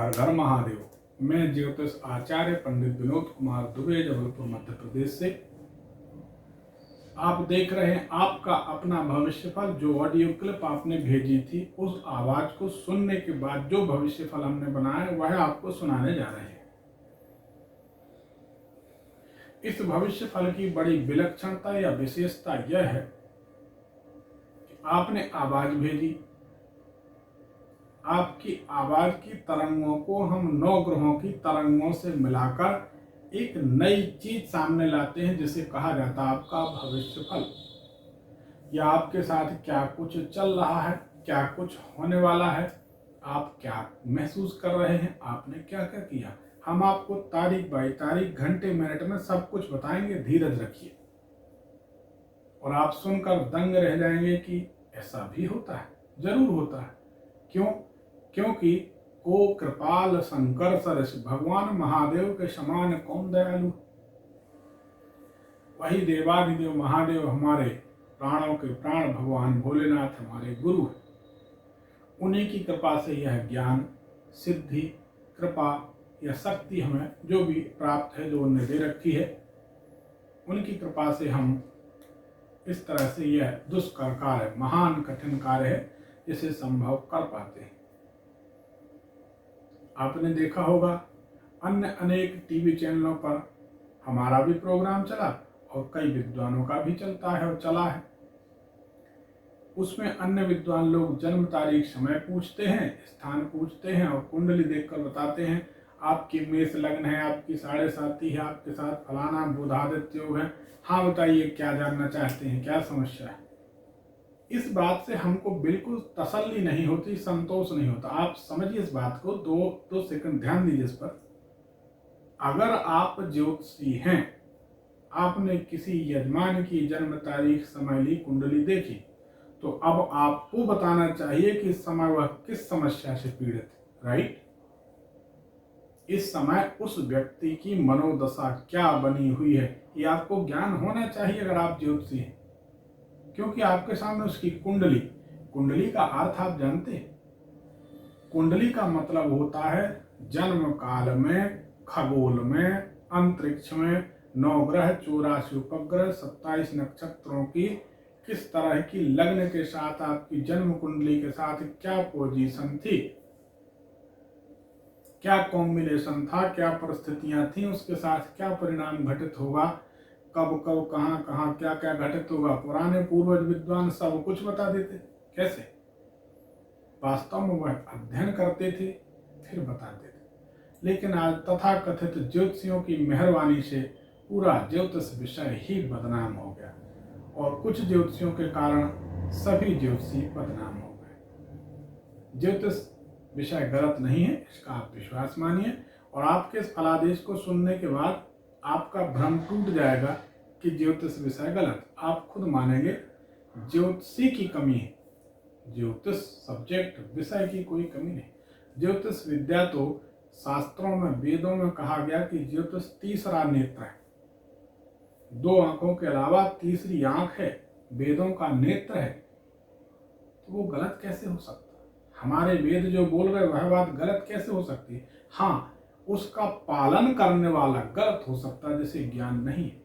हर घर महादेव। मैं ज्योतिष आचार्य पंडित विनोद कुमार दुबे, जबलपुर मध्य प्रदेश से। आप देख रहे हैं आपका अपना भविष्यफल। जो ऑडियो क्लिप आपने भेजी थी, उस आवाज को सुनने के बाद जो भविष्यफल हमने बनाया वह आपको सुनाने जा रहे हैं। इस भविष्यफल की बड़ी विलक्षणता या विशेषता यह है कि आपने आवाज भेजी। आपकी आवाज की तरंगों को हम 9 ग्रहों की तरंगों से मिलाकर एक नई चीज सामने लाते हैं, जिसे कहा जाता है आपका भविष्यफल। या आपके साथ क्या कुछ चल रहा है, क्या कुछ होने वाला है, आप क्या महसूस कर रहे हैं, आपने क्या क्या किया। हम आपको तारीख बाई तारीख, घंटे मिनट में सब कुछ बताएंगे। धीरज रखिए और आप सुनकर दंग रह जाएंगे कि ऐसा भी होता है। जरूर होता है। क्यों? क्योंकि को कृपाल शंकर सरस, भगवान महादेव के समान कौन दयालु। वही देवाधिदेव महादेव हमारे प्राणों के प्राण, भगवान भोलेनाथ हमारे गुरु हैं। उन्हीं की कृपा से यह ज्ञान, सिद्धि, कृपा या शक्ति हमें जो भी प्राप्त है, जो उन्हें दे रखी है, उनकी कृपा से हम इस तरह से यह दुष्कर कार्य, महान कठिन कार्य है, जिसे संभव कर पाते हैं। आपने देखा होगा अन्य अनेक टीवी चैनलों पर हमारा भी प्रोग्राम चला और कई विद्वानों का भी चलता है और चला है। उसमें अन्य विद्वान लोग जन्म तारीख, समय पूछते हैं, स्थान पूछते हैं और कुंडली देखकर बताते हैं आपकी मेष लग्न है, आपकी 7.5 है, आपके साथ फलाना बुधादित्य योग है। हाँ बताइए, क्या जानना चाहते हैं, क्या समस्या है। इस बात से हमको बिल्कुल तसल्ली नहीं होती, संतोष नहीं होता। आप समझिए इस बात को, दो सेकंड ध्यान दीजिए इस पर। अगर आप ज्योतिषी हैं, आपने किसी यजमान की जन्म तारीख, समय ली, कुंडली देखी, तो अब आपको बताना चाहिए कि इस समय वह किस समस्या से पीड़ित है। राइट? इस समय उस व्यक्ति की मनोदशा क्या बनी हुई है, ये आपको ज्ञान होना चाहिए अगर आप ज्योतिषी हैं। क्योंकि आपके सामने उसकी कुंडली, कुंडली का अर्थ आप जानते हैं। कुंडली का मतलब होता है जन्म काल में, खगोल में, अंतरिक्ष में 9 ग्रह, 84 उपग्रह, 27 नक्षत्रों की किस तरह की लग्न के साथ, आपकी जन्म कुंडली के साथ क्या पोजीशन थी, क्या कॉम्बिनेशन था, क्या परिस्थितियां थी, उसके साथ क्या परिणाम घटित होगा, कब कब कहाँ कहाँ क्या क्या घटित होगा। पुराने पूर्वज विद्वान सब कुछ बता देते। कैसे? वास्तव में वह अध्ययन करते थे, फिर बताते थे। लेकिन आज तथाकथित ज्योतिषियों की मेहरबानी से पूरा ज्योतिष विषय ही बदनाम हो गया और कुछ ज्योतिषियों के कारण सभी ज्योतिषी बदनाम हो गए। ज्योतिष विषय गलत नहीं है, इसका आप विश्वास मानिए और आपके इस फलादेश को सुनने के बाद आपका भ्रम टूट जाएगा कि ज्योतिष विषय गलत। आप खुद मानेंगे ज्योतिषी की कमी है। ज्योतिष सब्जेक्ट, विषय की कोई कमी नहीं। ज्योतिष विद्या तो शास्त्रों में, वेदों में कहा गया कि ज्योतिष तीसरा नेत्र है। 2 आंखों के अलावा तीसरी आंख है, वेदों का नेत्र है। तो वो गलत कैसे हो सकता? हमारे वेद जो बोल रहे वह बात गलत कैसे हो सकती है? हाँ, उसका पालन करने वाला गलत हो सकता है, जैसे ज्ञान नहीं है।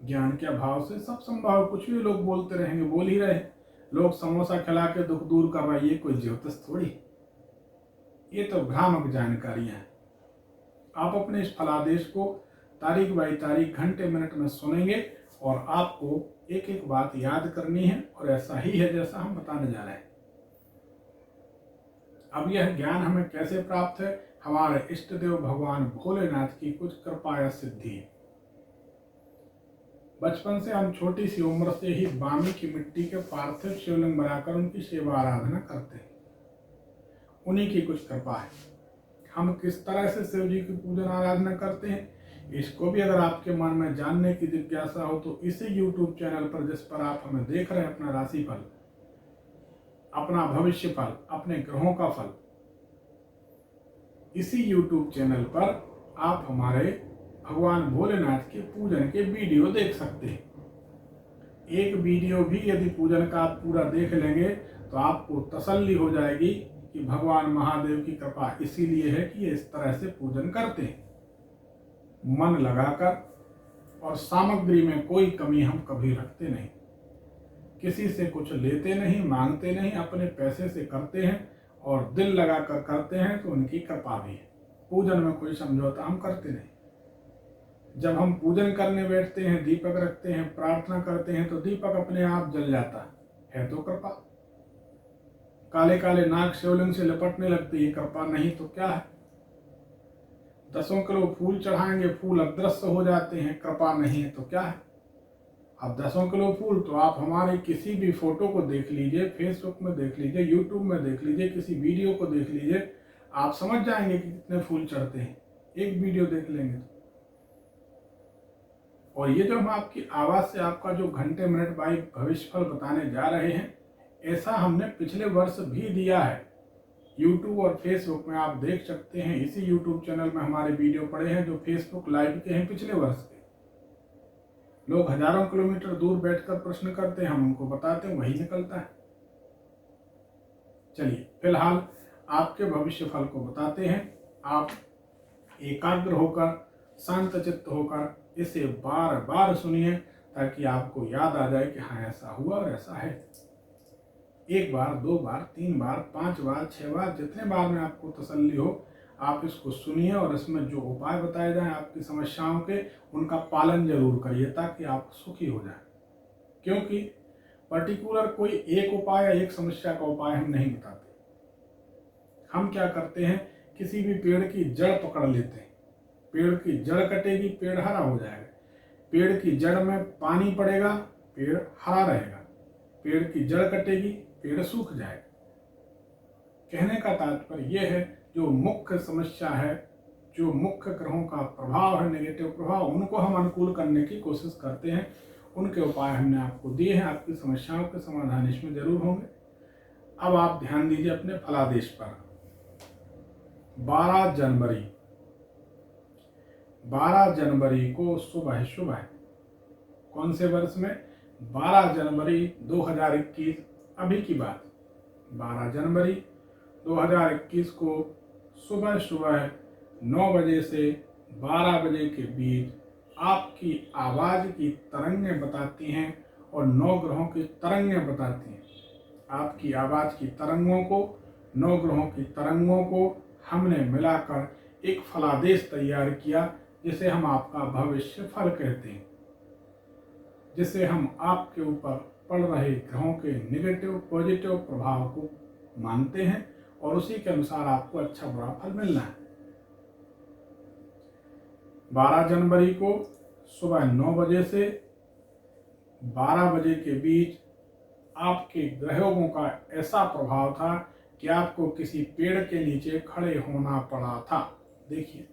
ज्ञान के अभाव से सब संभव, कुछ भी लोग बोलते रहेंगे, बोल ही रहे। लोग समोसा खिला के दुख दूर कर रहे, ये कोई ज्योतिष थोड़ी, ये तो भ्रामक जानकारियां हैं। आप अपने इस फलादेश को तारीख बाई तारीख, घंटे मिनट में सुनेंगे और आपको एक एक बात याद करनी है और ऐसा ही है जैसा हम बताने जा रहे हैं। अब यह ज्ञान हमें कैसे प्राप्त है? हमारे इष्ट देव भगवान भोलेनाथ की कुछ कृपा या सिद्धि है। बचपन से हम छोटी सी उम्र से ही बामी की मिट्टी के पार्थिव शिवलिंग बनाकर उनकी सेवा आराधना करते हैं। उन्हीं की कुछ कृपा है। हम किस तरह से शिव जी की पूजन आराधना करते हैं, इसको भी अगर आपके मन में जानने की जिज्ञासा हो तो इसी YouTube चैनल पर, जिस पर आप हमें देख रहे हैं, अपना राशिफल, अपना भविष्यफल, अपने ग्रहों का फल, इसी YouTube चैनल पर आप हमारे भगवान भोलेनाथ के पूजन के वीडियो देख सकते हैं। एक वीडियो भी यदि पूजन का आप पूरा देख लेंगे तो आपको तसल्ली हो जाएगी कि भगवान महादेव की कृपा इसीलिए है कि ये इस तरह से पूजन करते हैं, मन लगाकर, और सामग्री में कोई कमी हम कभी रखते नहीं, किसी से कुछ लेते नहीं, मांगते नहीं, अपने पैसे से करते हैं और दिल लगाकर करते हैं तो उनकी कृपा भी है। पूजन में कोई समझौता हम करते नहीं। जब हम पूजन करने बैठते हैं, दीपक रखते हैं, प्रार्थना करते हैं तो दीपक अपने आप जल जाता है तो कृपा। काले काले नाग शिवलिंग से लपटने लगते, ये कृपा नहीं तो क्या है। 10 किलो फूल चढ़ाएंगे, फूल अदृश्य हो जाते हैं, कृपा नहीं है तो क्या है। अब 10 किलो फूल तो आप हमारे किसी भी फोटो को देख लीजिए, फेसबुक में देख लीजिए, यूट्यूब में देख लीजिए, किसी वीडियो को देख लीजिए, आप समझ जाएंगे कि कितने फूल चढ़ते हैं, एक वीडियो देख लेंगे तो। और ये जो हम आपकी आवाज से आपका जो घंटे मिनट बाई भविष्यफल बताने जा रहे हैं, ऐसा हमने पिछले वर्ष भी दिया है। यूट्यूब और फेसबुक में आप देख सकते हैं, इसी यूट्यूब चैनल में हमारे वीडियो पड़े हैं जो फेसबुक लाइव के हैं पिछले वर्ष के। लोग हजारों किलोमीटर दूर बैठकर प्रश्न करते हैं, हम उनको बताते हैं, वही निकलता है। चलिए फिलहाल आपके भविष्य फल को बताते हैं। आप एकाग्र होकर, शांत चित्त होकर इसे बार बार सुनिए ताकि आपको याद आ जाए कि हाँ ऐसा हुआ और ऐसा है। 1 बार, 2 बार, 3 बार, 5 बार, 6 बार, जितने बार में आपको तसल्ली हो आप इसको सुनिए और इसमें जो उपाय बताए जाएं आपकी समस्याओं के, उनका पालन जरूर करिए ताकि आप सुखी हो जाएं। क्योंकि पर्टिकुलर कोई एक उपाय या एक समस्या का उपाय हम नहीं बताते। हम क्या करते हैं, किसी भी पेड़ की जड़ पकड़ लेते हैं, पेड़ की जड़ कटेगी पेड़ हरा हो जाएगा, पेड़ की जड़ में पानी पड़ेगा पेड़ हरा रहेगा, पेड़ की जड़ कटेगी पेड़ सूख जाएगा। कहने का तात्पर्य यह है, जो मुख्य समस्या है, जो मुख्य ग्रहों का प्रभाव है, नेगेटिव प्रभाव, उनको हम अनुकूल करने की कोशिश करते हैं। उनके उपाय हमने आपको दिए हैं, आपकी समस्याओं के समाधान इसमें जरूर होंगे। अब आप ध्यान दीजिए अपने फलादेश पर। 12 जनवरी को सुबह सुबह, कौन से वर्ष में, 12 जनवरी 2021, अभी की बात, 12 जनवरी 2021 को सुबह सुबह 9 बजे से 12 बजे के बीच आपकी आवाज की तरंगें बताती हैं और 9 ग्रहों की तरंगें बताती हैं। आपकी आवाज की तरंगों को, 9 ग्रहों की तरंगों को हमने मिलाकर एक फलादेश तैयार किया, जिसे हम आपका भविष्य फल कहते हैं, जिसे हम आपके ऊपर पड़ रहे ग्रहों के नेगेटिव पॉजिटिव प्रभाव को मानते हैं और उसी के अनुसार आपको अच्छा बुरा फल मिलना है। 12 जनवरी को सुबह 9 बजे से 12 बजे के बीच आपके ग्रहों का ऐसा प्रभाव था कि आपको किसी पेड़ के नीचे खड़े होना पड़ा था। देखिए,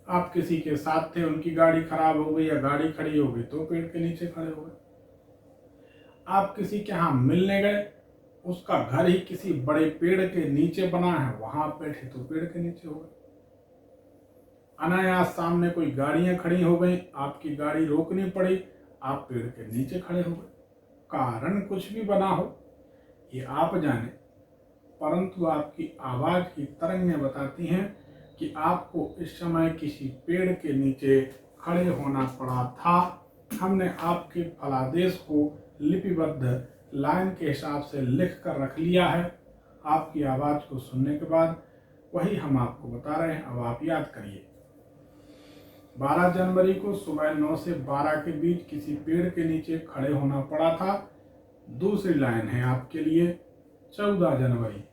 आप किसी के साथ थे, उनकी गाड़ी खराब हो गई या गाड़ी खड़ी हो गई तो पेड़ के नीचे खड़े हो गए। आप किसी के यहाँ मिलने गए, उसका घर ही किसी बड़े पेड़ के नीचे बना है, वहां बैठे तो पेड़ के नीचे हो गए। अनायास सामने कोई गाड़ियां खड़ी हो गई, आपकी गाड़ी रोकनी पड़ी, आप पेड़ के नीचे खड़े हो गए। कारण कुछ भी बना हो, ये आप जाने, परंतु आपकी आवाज की तरंगें बताती हैं कि आपको इस समय किसी पेड़ के नीचे खड़े होना पड़ा था। हमने आपके फलादेश को लिपिबद्ध लाइन के हिसाब से लिख कर रख लिया है। आपकी आवाज को सुनने के बाद वही हम आपको बता रहे हैं, अब आप याद करिए। 12 जनवरी को सुबह 9 से 12 के बीच किसी पेड़ के नीचे खड़े होना पड़ा था। दूसरी लाइन है आपके लिए 14 जनवरी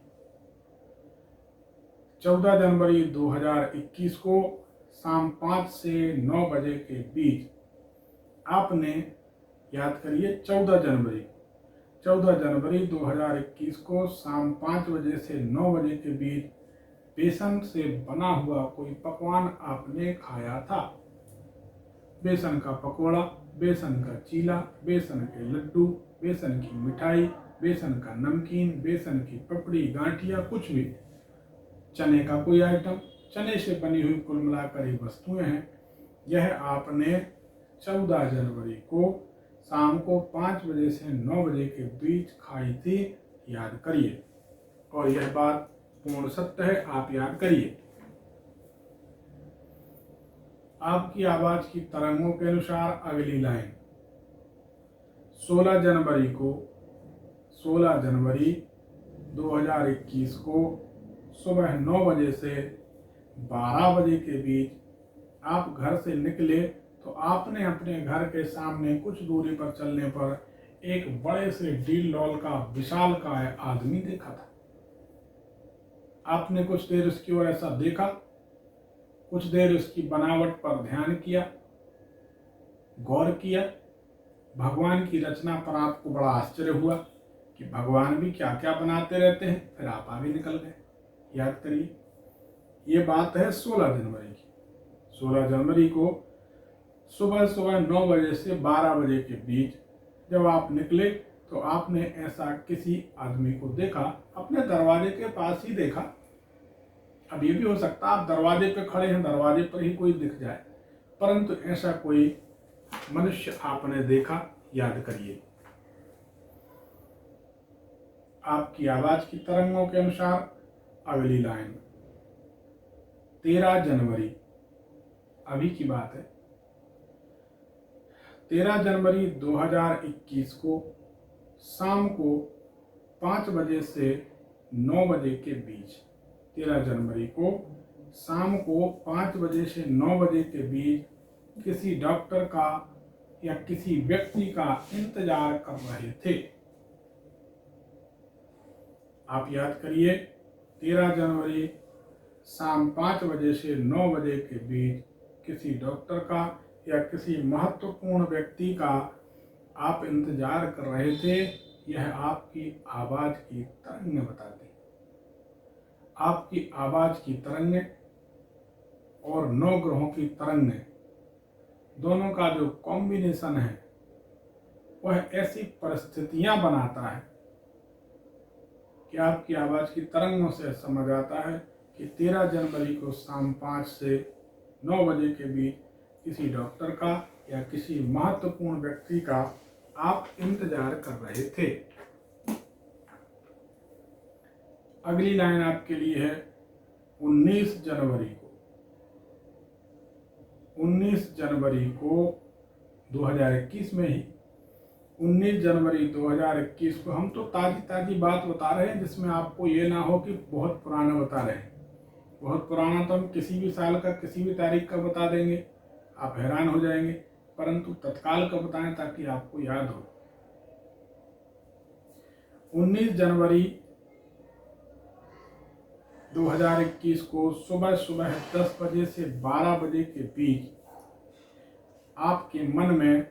2021 को शाम 5 से 9 बजे के बीच आपने, याद करिए, 14 जनवरी 2021 को शाम 5 बजे से 9 बजे के बीच बेसन से बना हुआ कोई पकवान आपने खाया था। बेसन का पकोड़ा, बेसन का चीला, बेसन के लड्डू, बेसन की मिठाई, बेसन का नमकीन, बेसन की पपड़ी, गांठिया, कुछ भी, चने का कोई आइटम, चने से बनी हुई कुल मिलाकर ही वस्तुएं हैं। यह आपने 14 जनवरी को शाम को 5 बजे से 9 बजे के बीच खाई थी, याद करिए। और यह बात पूर्ण सत्य है, आप याद करिए। आपकी आवाज की तरंगों के अनुसार अगली लाइन 16 जनवरी 2021 को सुबह 9 बजे से 12 बजे के बीच आप घर से निकले तो आपने अपने घर के सामने कुछ दूरी पर चलने पर एक बड़े से डील डॉल का विशालकाय आदमी देखा था। आपने कुछ देर उसकी ओर ऐसा देखा, कुछ देर उसकी बनावट पर ध्यान किया, गौर किया। भगवान की रचना पर आपको बड़ा आश्चर्य हुआ कि भगवान भी क्या क्या बनाते रहते हैं। फिर आप आगे निकल गए। याद करिए, ये बात है 16 जनवरी की। 16 जनवरी को सुबह 9 बजे से 12 बजे के बीच जब आप निकले तो आपने ऐसा किसी आदमी को देखा, अपने दरवाजे के पास ही देखा। अब ये भी हो सकता है आप दरवाजे पे खड़े हैं, दरवाजे पर ही कोई दिख जाए, परंतु ऐसा कोई मनुष्य आपने देखा। याद करिए। आपकी आवाज की तरंगों के अनुसार अगली लाइन 13 जनवरी, अभी की बात है। 13 जनवरी 2021 को शाम को 5 बजे से 9 बजे के बीच, 13 जनवरी को शाम को 5 बजे से 9 बजे के बीच किसी डॉक्टर का या किसी व्यक्ति का इंतजार कर रहे थे। आप याद करिए, 13 जनवरी शाम 5 बजे से 9 बजे के बीच किसी डॉक्टर का या किसी महत्वपूर्ण व्यक्ति का आप इंतजार कर रहे थे। यह आपकी आवाज की तरंगें बताती। आपकी आवाज की तरंगें और 9 ग्रहों की तरंगें, दोनों का जो कॉम्बिनेशन है वह ऐसी परिस्थितियां बनाता है कि आपकी आवाज की तरंगों से समझ आता है कि 13 जनवरी को शाम 5 से 9 बजे के बीच किसी डॉक्टर का या किसी महत्वपूर्ण व्यक्ति का आप इंतजार कर रहे थे। अगली लाइन आपके लिए है 19 जनवरी को। 19 जनवरी को 2021 में ही 19 जनवरी 2021 को, हम तो ताजी बात बता रहे हैं जिसमें आपको ये ना हो कि बहुत पुराना बता रहे हैं। बहुत पुराना तो हम किसी भी साल का किसी भी तारीख का बता देंगे, आप हैरान हो जाएंगे, परंतु तत्काल का बताएं ताकि आपको याद हो। 19 जनवरी 2021 को सुबह 10 बजे से 12 बजे के बीच आपके मन में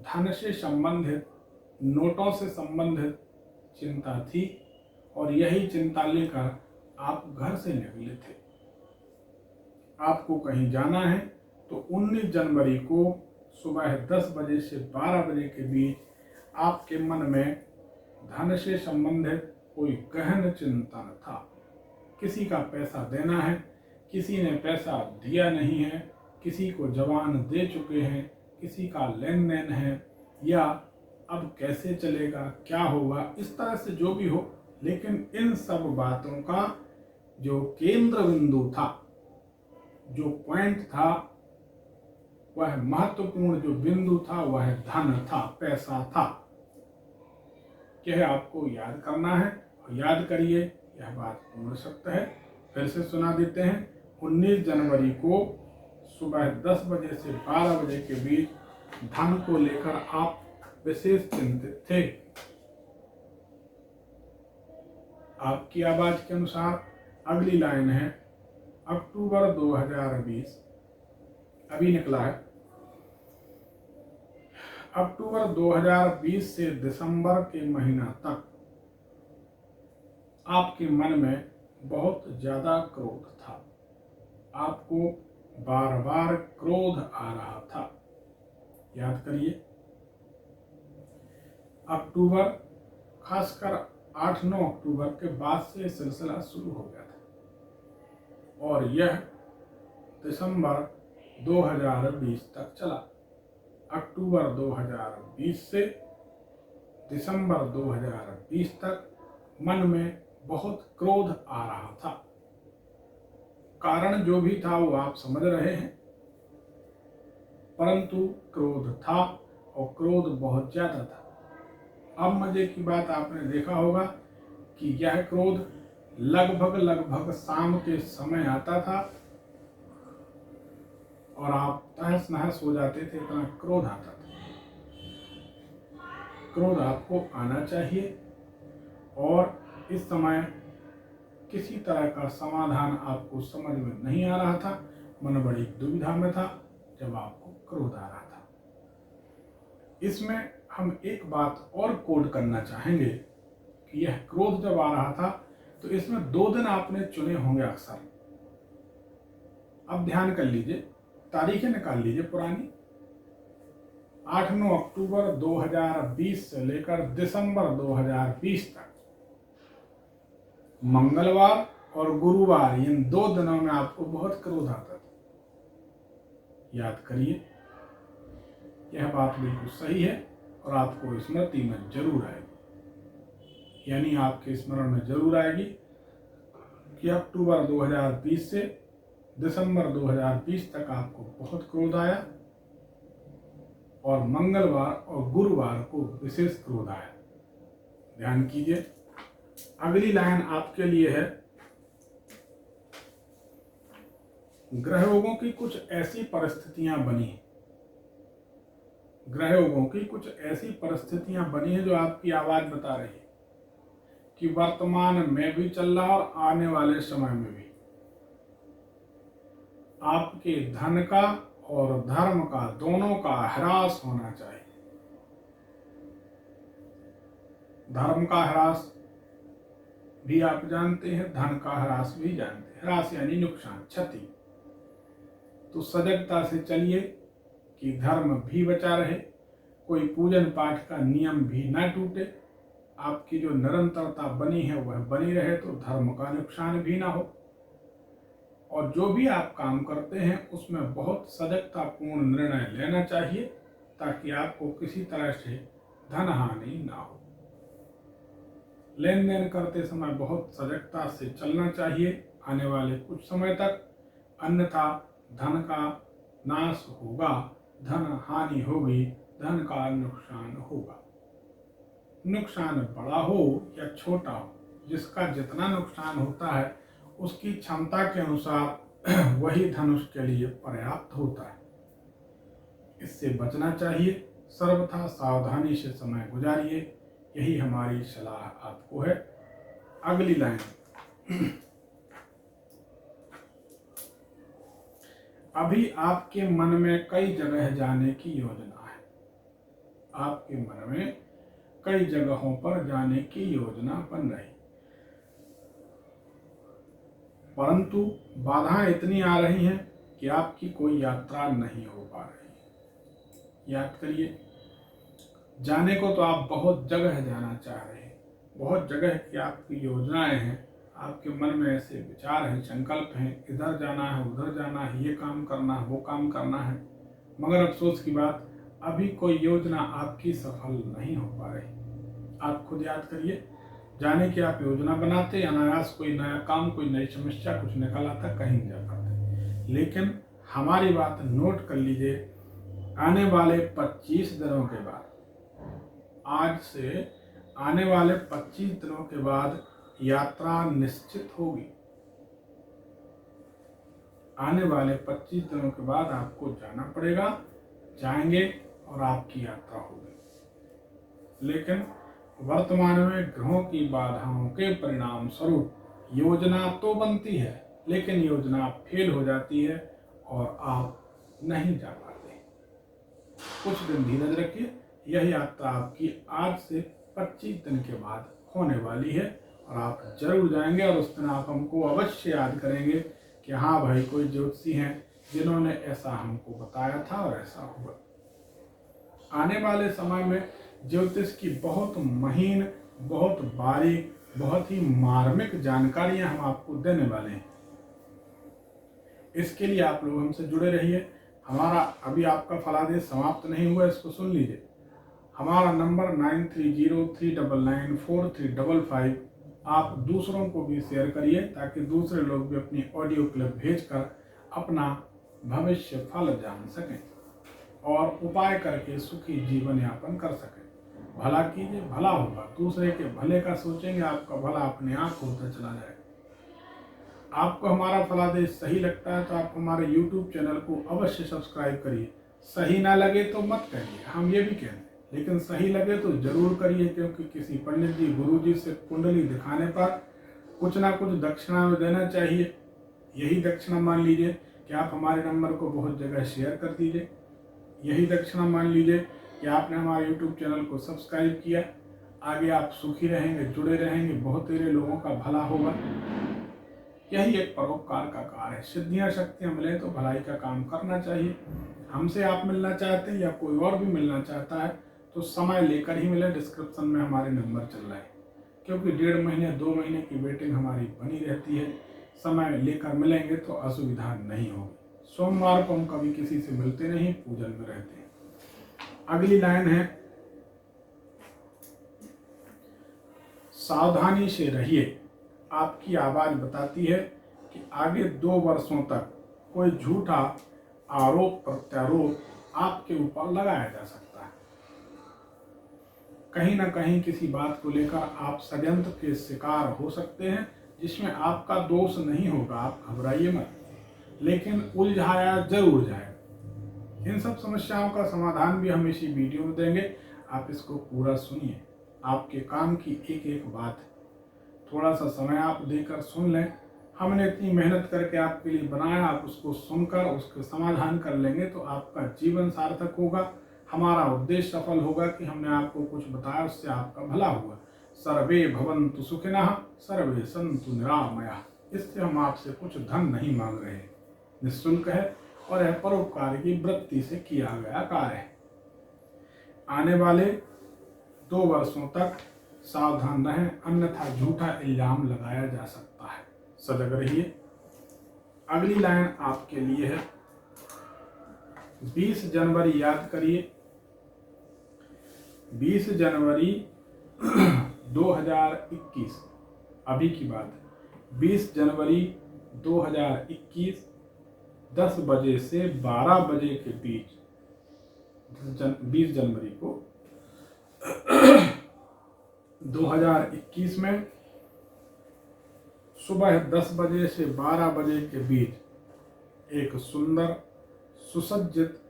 धन से संबंधित, नोटों से संबंधित चिंता थी और यही चिंता लेकर आप घर से निकले थे। आपको कहीं जाना है तो 19 जनवरी को सुबह 10 बजे से 12 बजे के बीच आपके मन में धन से संबंधित कोई गहन चिंतन था। किसी का पैसा देना है, किसी ने पैसा दिया नहीं है, किसी को जवान दे चुके हैं, किसी का लेन देन है, या अब कैसे चलेगा, क्या होगा, इस तरह से जो भी हो, लेकिन इन सब बातों का जो केंद्र बिंदु था, जो पॉइंट था, वह महत्वपूर्ण जो बिंदु था वह धन था, पैसा था। यह आपको याद करना है और याद करिए, यह बात पूर्ण सत्य है। फिर से सुना देते हैं। 19 जनवरी को सुबह 10 बजे से 12 बजे के बीच धन को लेकर आप विशेष चिंतित थे। आपकी आवाज के अनुसार अगली लाइन है अक्टूबर 2020, अभी निकला है। अक्टूबर 2020 से दिसंबर के महीना तक आपके मन में बहुत ज्यादा क्रोध था। आपको बार बार क्रोध आ रहा था। याद करिए, अक्टूबर, खासकर 8-9 अक्टूबर के बाद से सिलसिला शुरू हो गया था और यह दिसंबर 2020 तक चला। अक्टूबर 2020 से दिसंबर 2020 तक मन में बहुत क्रोध आ रहा था। कारण जो भी था वो आप समझ रहे हैं, परंतु क्रोध था और क्रोध बहुत ज्यादा था। अब मजे की बात, आपने देखा होगा कि यह क्रोध लगभग शाम के समय आता था और आप तहस नहस हो जाते थे, इतना क्रोध आता था। क्रोध आपको आना चाहिए और इस समय किसी तरह का समाधान आपको समझ में नहीं आ रहा था, मन बड़ी दुविधा में था जब आपको क्रोध आ रहा था। इसमें हम एक बात और कोड करना चाहेंगे कि यह क्रोध जब आ रहा था तो इसमें 2 दिन आपने चुने होंगे अक्सर। अब ध्यान कर लीजिए, तारीखें निकाल लीजिए पुरानी। 8-9 अक्टूबर 2020 से लेकर दिसंबर 2020 तक मंगलवार और गुरुवार, इन 2 दिनों में आपको बहुत क्रोध आता था। याद करिए, यह बात बिल्कुल सही है और आपको स्मृति में जरूर आएगी, यानी आपके स्मरण में जरूर आएगी कि अक्टूबर 2020 से दिसंबर 2020 तक आपको बहुत क्रोध आया और मंगलवार और गुरुवार को विशेष क्रोध आया। ध्यान कीजिए, अगली लाइन आपके लिए है, ग्रहयोगों की कुछ ऐसी परिस्थितियां बनी, ग्रहयोगों की कुछ ऐसी परिस्थितियां बनी है जो आपकी आवाज बता रही है कि वर्तमान में भी चल रहा और आने वाले समय में भी आपके धन का और धर्म का दोनों का ह्रास होना चाहिए। धर्म का ह्रास भी आप जानते हैं, धन का ह्रास भी जानते हैं। ह्रास यानी नुकसान, क्षति। तो सजगता से चलिए कि धर्म भी बचा रहे, कोई पूजन पाठ का नियम भी ना टूटे, आपकी जो निरंतरता बनी है वह बनी रहे, तो धर्म का नुकसान भी ना हो। और जो भी आप काम करते हैं उसमें बहुत सजगतापूर्ण निर्णय लेना चाहिए ताकि आपको किसी तरह से धन हानि ना हो। लेन देन करते समय बहुत सजगता से चलना चाहिए आने वाले कुछ समय तक, अन्यथा धन का नाश होगा, धन हानि होगी, धन का नुकसान होगा। नुकसान बड़ा हो या छोटा हो, जिसका जितना नुकसान होता है उसकी क्षमता के अनुसार वही धन उसके लिए पर्याप्त होता है। इससे बचना चाहिए, सर्वथा सावधानी से समय गुजारिए, यही हमारी सलाह आपको है। अगली लाइन, अभी आपके मन में कई जगह जाने की योजना है, आपके मन में कई जगहों पर जाने की योजना बन रही, परंतु बाधाएं इतनी आ रही हैं कि आपकी कोई यात्रा नहीं हो पा रही। याद करिए, जाने को तो आप बहुत जगह जाना चाह रहे हैं, बहुत जगह की आपकी योजनाएं हैं, आपके मन में ऐसे विचार हैं, संकल्प हैं, इधर जाना है, उधर जाना है, ये काम करना है, वो काम करना है, मगर अफसोस की बात, अभी कोई योजना आपकी सफल नहीं हो पा रही। आप खुद याद करिए, जाने की आप योजना बनाते, अनायास कोई नया काम, कोई नई समस्या कुछ निकल आता, कहीं नहीं जा पाते। लेकिन हमारी बात नोट कर लीजिए, आने वाले 25 दिनों के बाद, आज से आने वाले 25 दिनों के बाद यात्रा निश्चित होगी। आने वाले 25 दिनों के बाद आपको जाना पड़ेगा, जाएंगे और आपकी यात्रा होगी। लेकिन वर्तमान में ग्रहों की बाधाओं के परिणाम स्वरूप योजना तो बनती है, लेकिन योजना फेल हो जाती है और आप नहीं जा पाते। कुछ दिन धीरज रखिए, यह यात्रा आपकी आज से 25 दिन के बाद होने वाली है और आप जरूर जाएंगे। और उस दिन आप हमको अवश्य याद करेंगे कि हाँ भाई, कोई ज्योतिषी हैं जिन्होंने ऐसा हमको बताया था और ऐसा हुआ। आने वाले समय में ज्योतिष की बहुत महीन, बहुत बारीक, बहुत ही मार्मिक जानकारियां हम आपको देने वाले हैं। इसके लिए आप लोग हमसे जुड़े रहिए। हमारा अभी आपका फलादेश समाप्त नहीं हुआ, इसको सुन लीजिए। हमारा नंबर 9303994355, आप दूसरों को भी शेयर करिए ताकि दूसरे लोग भी अपनी ऑडियो क्लिप भेजकर अपना भविष्य फल जान सकें और उपाय करके सुखी जीवन यापन कर सकें। भला कीजिए, भला होगा। दूसरे के भले का सोचेंगे, आपका भला अपने आप होता चला जाएगा। आपको हमारा फलादेश सही लगता है तो आप हमारे YouTube चैनल को अवश्य सब्सक्राइब करिए। सही ना लगे तो मत करिए, हम ये भी कहते हैं, लेकिन सही लगे तो जरूर करिए, क्योंकि किसी पंडित जी, गुरु जी से कुंडली दिखाने पर कुछ ना कुछ दक्षिणा में देना चाहिए। यही दक्षिणा मान लीजिए कि आप हमारे नंबर को बहुत जगह शेयर कर दीजिए। यही दक्षिणा मान लीजिए कि आपने हमारे YouTube चैनल को सब्सक्राइब किया। आगे आप सुखी रहेंगे, जुड़े रहेंगे, बहुत तेरे लोगों का भला होगा। यही एक परोपकार का कार्य है। सिद्धियां शक्तियां मिले तो भलाई का काम करना चाहिए। हमसे आप मिलना चाहते हैं या कोई और भी मिलना चाहता है तो समय लेकर ही मिले। डिस्क्रिप्शन में हमारे नंबर चल रहा है, क्योंकि 1.5 महीने 2 महीने की वेटिंग हमारी बनी रहती है। समय लेकर मिलेंगे तो असुविधा नहीं होगी। सोमवार को हम कभी किसी से मिलते नहीं, पूजन में रहते हैं। अगली लाइन है, सावधानी से रहिए। आपकी आवाज बताती है कि आगे 2 वर्षों तक कोई झूठा आरोप प्रत्यारोप आपके ऊपर लगाया जा सकता है। कहीं ना कहीं किसी बात को लेकर आप षड्यंत्र के शिकार हो सकते हैं, जिसमें आपका दोष नहीं होगा। आप घबराइए मत, लेकिन उलझाया जरूर जाएगा। इन सब समस्याओं का समाधान भी हम इसी वीडियो में देंगे। आप इसको पूरा सुनिए। आपके काम की एक एक बात है। थोड़ा सा समय आप देकर सुन लें। हमने इतनी मेहनत करके आपके लिए बनाया, आप उसको सुनकर उसके समाधान कर लेंगे तो आपका जीवन सार्थक होगा। हमारा उद्देश्य सफल होगा कि हमने आपको कुछ बताया, उससे आपका भला हुआ। सर्वे भवन्तु सुखिनः, सर्वे सन्तु निरामयाः। इससे हम आपसे कुछ धन नहीं मांग रहे, निःशुल्क है और यह परोपकार की वृत्ति से किया गया कार्य है। आने वाले 2 वर्षों तक सावधान रहें, अन्यथा झूठा इल्जाम लगाया जा सकता है। सजग रहिए। अगली लाइन आपके लिए है, 20 जनवरी याद करिए। 20 जनवरी 2021 अभी की बात है। 20 जनवरी 2021 10 बजे से 12 बजे के बीच 20 जनवरी को 2021 में सुबह 10 बजे से 12 बजे के बीच एक सुंदर सुसज्जित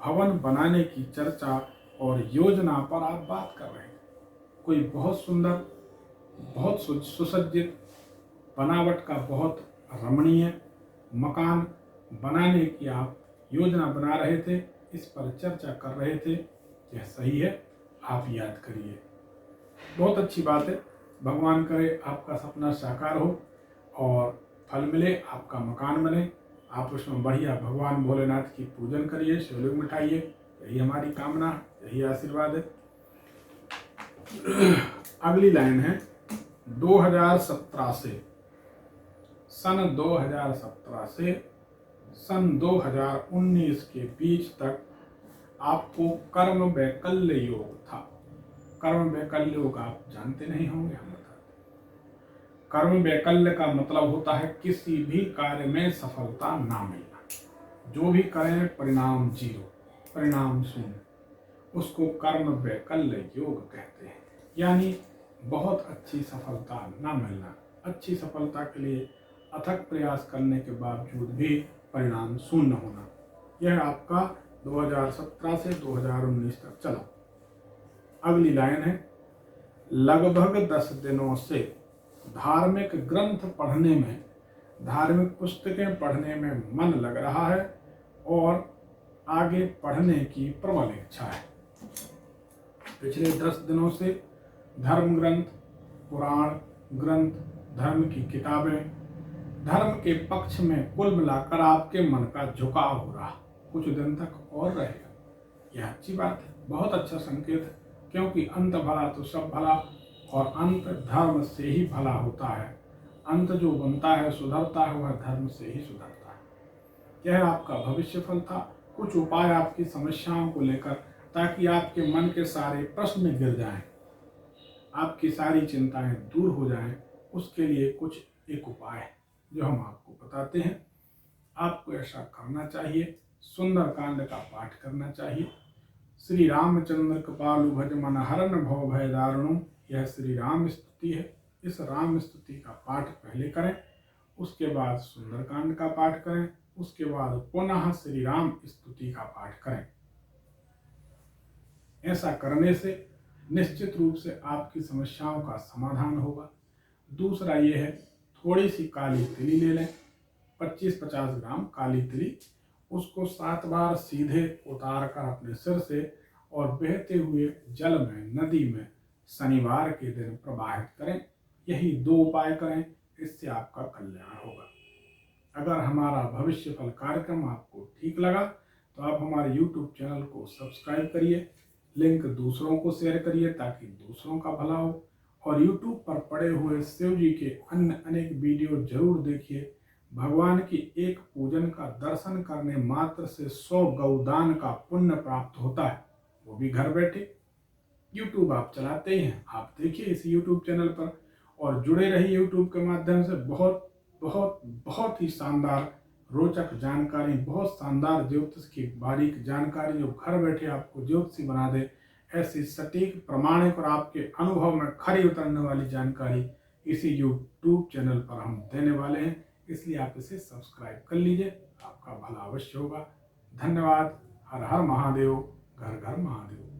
भवन बनाने की चर्चा और योजना पर आप बात कर रहे हैं। कोई बहुत सुंदर, बहुत सुसज्जित बनावट का बहुत रमणीय मकान बनाने की आप योजना बना रहे थे, इस पर चर्चा कर रहे थे। यह सही है, आप याद करिए। बहुत अच्छी बात है। भगवान करे आपका सपना साकार हो और फल मिले, आपका मकान बने, आप उसमें बढ़िया भगवान भोलेनाथ की पूजन करिए, शिवलिंग मिठाइए। यही हमारी कामना, यही आशीर्वाद है। अगली लाइन है, 2017 से सन 2017 से सन 2019 के बीच तक आपको कर्म वैकल्य योग था। कर्म वैकल्य योग आप जानते नहीं होंगे, हम बताते हैं। कर्म वैकल्य का मतलब होता है किसी भी कार्य में सफलता ना मिलना। जो भी करें परिणाम 0, परिणाम 0, उसको कर्म वैकल्य योग कहते हैं। यानी बहुत अच्छी सफलता ना मिलना, अच्छी सफलता के लिए अथक प्रयास करने के बावजूद भी परिणाम 0 होना। यह आपका 2017 से 2019 तक चला। अगली लाइन है, लगभग 10 दिनों से धार्मिक ग्रंथ पढ़ने में, धार्मिक पुस्तकें पढ़ने में मन लग रहा है और आगे पढ़ने की प्रबल इच्छा है। पिछले 10 दिनों से धर्म ग्रंथ, पुराण ग्रंथ, धर्म की किताबें, धर्म के पक्ष में कुल मिलाकर आपके मन का झुकाव हो रहा, कुछ दिन तक और रहेगा। यह अच्छी बात है, बहुत अच्छा संकेत है, क्योंकि अंत भला तो सब भला और अंत धर्म से ही भला होता है। अंत जो बनता है, सुधरता है, वह धर्म से ही सुधरता है। यह आपका भविष्य फल था। कुछ उपाय आपकी समस्याओं को लेकर, ताकि आपके मन के सारे प्रश्न गिर जाएं, आपकी सारी चिंताएं दूर हो जाएं, उसके लिए कुछ एक उपाय है जो हम आपको बताते हैं। आपको ऐसा करना चाहिए, सुंदरकांड का पाठ करना चाहिए। श्री रामचंद्र कृपालु भज मन हरन भव भय दारुणु, यह श्री राम स्तुति है। इस राम स्तुति का पाठ पहले करें, उसके बाद सुंदरकांड का पाठ करें, उसके बाद पुनः श्री राम स्तुति का पाठ करें। ऐसा करने से निश्चित रूप से आपकी समस्याओं का समाधान होगा। दूसरा ये है, थोड़ी सी काली तिली ले लें, 25-50 ग्राम काली तिली, उसको 7 बार सीधे उतार कर अपने सिर से और बहते हुए जल में, नदी में शनिवार के दिन प्रवाहित करें। यही 2 उपाय करें, इससे आपका कल्याण होगा। अगर हमारा भविष्य फल कार्यक्रम आपको ठीक लगा तो आप हमारे YouTube चैनल को सब्सक्राइब करिए, लिंक दूसरों को शेयर करिए ताकि दूसरों का भला हो, और YouTube पर पड़े हुए शिव जी के अन्य अनेक वीडियो जरूर देखिए। भगवान की एक पूजन का दर्शन करने मात्र से 100 गौदान का पुण्य प्राप्त होता है, वो भी घर बैठे। YouTube आप चलाते ही हैं, आप देखिए इस YouTube चैनल पर और जुड़े रहिए YouTube के माध्यम से। बहुत बहुत बहुत ही शानदार रोचक जानकारी, बहुत शानदार ज्योतिष की बारीक जानकारी जो घर बैठे आपको ज्योतिषी बना दे, ऐसी सटीक, प्रमाणिक और आपके अनुभव में खरी उतरने वाली जानकारी इसी YouTube चैनल पर हम देने वाले हैं। इसलिए आप इसे सब्सक्राइब कर लीजिए, आपका भला अवश्य होगा। धन्यवाद। हर हर महादेव, घर घर महादेव।